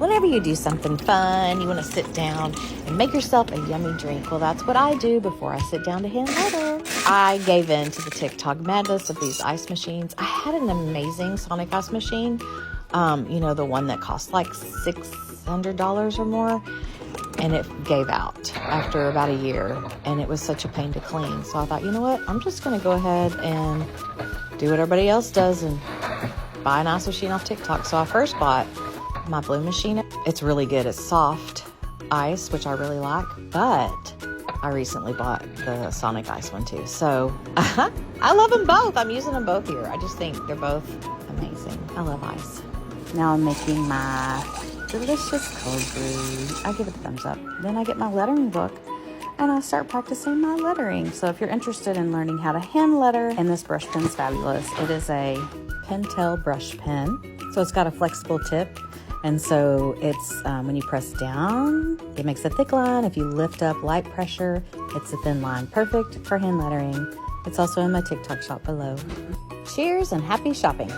whenever you do something fun, you want to sit down and make yourself a yummy drink. Well, that's what I do before I sit down to hand letter. I gave in to the TikTok madness of these ice machines. I had an amazing Sonic ice machine, the one that cost like $600 or more. And it gave out after about a year, and it was such a pain to clean. So I thought, you know what? I'm just going to go ahead and do what everybody else does and buy an ice machine off TikTok. So I first bought my blue machine. It's really good. It's soft ice, which I really like, but I recently bought the Sonic ice one too. So I love them both. I'm using them both here. I just think they're both amazing. I love ice. Now I'm making my delicious cold brew. I give it a thumbs up. Then I get my lettering book and I start practicing my lettering. So if you're interested in learning how to hand letter, and this brush pen is fabulous. It is a Pentel brush pen. So it's got a flexible tip. And so it's, when you press down, it makes a thick line. If you lift up light pressure, it's a thin line. Perfect for hand lettering. It's also in my TikTok shop below. Cheers and happy shopping.